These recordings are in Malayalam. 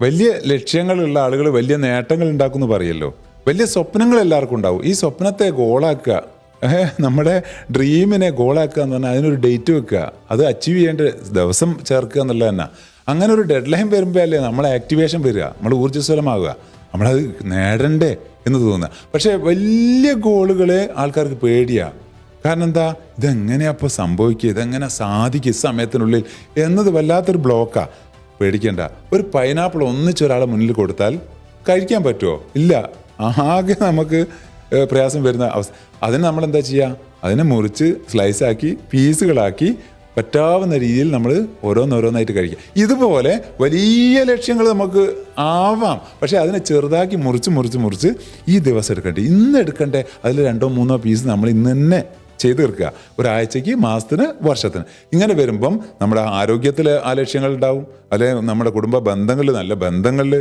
വലിയ ലക്ഷ്യങ്ങളുള്ള ആളുകൾ വലിയ നേട്ടങ്ങൾ ഉണ്ടാക്കുമെന്ന് പറയല്ലോ. വലിയ സ്വപ്നങ്ങൾ എല്ലാവർക്കും ഉണ്ടാവും. ഈ സ്വപ്നത്തെ ഗോളാക്കുക, നമ്മുടെ ഡ്രീമിനെ ഗോളാക്കുക എന്ന് പറഞ്ഞാൽ അതിനൊരു ഡേറ്റ് വെക്കുക, അത് അച്ചീവ് ചെയ്യേണ്ട ദിവസം ചേർക്കുക എന്നുള്ളത് തന്നെ. അങ്ങനെ ഒരു ഡെഡ് ലൈൻ വരുമ്പോൾ അല്ലേ നമ്മളെ ആക്ടിവേഷൻ വരിക, നമ്മൾ ഊർജ്ജസ്വലമാകുക, നമ്മളത് നേടണ്ടേ എന്ന് തോന്നുക. പക്ഷേ വലിയ ഗോളുകളെ ആൾക്കാർക്ക് പേടിയാണ്. കാരണം എന്താ, ഇതെങ്ങനെയാ അപ്പോൾ സംഭവിക്കുക, ഇതെങ്ങനെ സാധിക്കും ഈ സമയത്തിനുള്ളിൽ എന്നത് വല്ലാത്തൊരു ബ്ലോക്കാണ്. പേടിക്കേണ്ട. ഒരു പൈനാപ്പിൾ ഒന്നിച്ചൊരാളെ മുന്നിൽ കൊടുത്താൽ കഴിക്കാൻ പറ്റുമോ? ഇല്ല. ആകെ നമുക്ക് പ്രയാസം വരുന്ന അവസ്ഥ. അതിന് നമ്മളെന്താ ചെയ്യുക? അതിനെ മുറിച്ച് സ്ലൈസാക്കി പീസുകളാക്കി പറ്റാവുന്ന രീതിയിൽ നമ്മൾ ഓരോന്നോരോന്നായിട്ട് കഴിക്കുക. ഇതുപോലെ വലിയ ലക്ഷ്യങ്ങൾ നമുക്ക് ആവാം. പക്ഷേ അതിനെ ചെറുതാക്കി മുറിച്ച് ഈ ദിവസം എടുക്കണ്ടേ, ഇന്ന് എടുക്കണ്ടേ, അതിൽ 2-3 പീസ് നമ്മൾ ഇന്ന് തന്നെ ചെയ്ത് തീർക്കുക. ഒരാഴ്ചയ്ക്ക്, മാസത്തിന്, വർഷത്തിന്. ഇങ്ങനെ വരുമ്പം നമ്മുടെ ആരോഗ്യത്തിൽ ആ ലക്ഷ്യങ്ങൾ ഉണ്ടാവും. അല്ലെങ്കിൽ നമ്മുടെ കുടുംബ ബന്ധങ്ങളിൽ, നല്ല ബന്ധങ്ങളിൽ,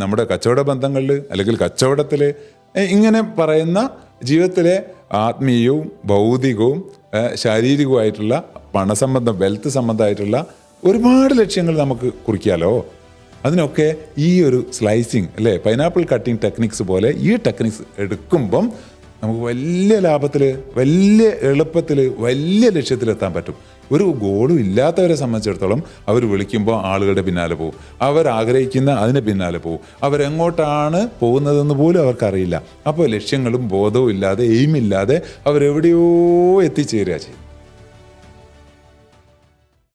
നമ്മുടെ കച്ചവട ബന്ധങ്ങളിൽ, അല്ലെങ്കിൽ കച്ചവടത്തിൽ, ഇങ്ങനെ പറയുന്ന ജീവിതത്തിലെ ആത്മീയവും ഭൗതികവും ശാരീരികവുമായിട്ടുള്ള പണസംബന്ധം, വെൽത്ത് സംബന്ധമായിട്ടുള്ള ഒരുപാട് ലക്ഷ്യങ്ങൾ നമുക്ക് കുറിക്കാമല്ലോ. അതിനൊക്കെ ഈ ഒരു സ്ലൈസിങ് അല്ലേ, പൈനാപ്പിൾ കട്ടിങ് ടെക്നിക്സ് പോലെ ഈ ടെക്നിക്സ് എടുക്കുമ്പം നമുക്ക് വലിയ ലാഭത്തിൽ, വലിയ എളുപ്പത്തിൽ, വലിയ ലക്ഷ്യത്തിലെത്താൻ പറ്റും. ഒരു ഗോളും ഇല്ലാത്തവരെ സംബന്ധിച്ചിടത്തോളം അവർ വിളിക്കുമ്പോൾ ആളുകളുടെ പിന്നാലെ പോകും, അവരാഗ്രഹിക്കുന്ന അതിന് പിന്നാലെ പോകും, അവരെങ്ങോട്ടാണ് പോകുന്നതെന്ന് പോലും അവർക്കറിയില്ല. അപ്പോൾ ലക്ഷ്യങ്ങളും ബോധവും ഇല്ലാതെ, എയിമില്ലാതെ അവരെവിടെയോ എത്തിച്ചേരുക ചെയ്യും.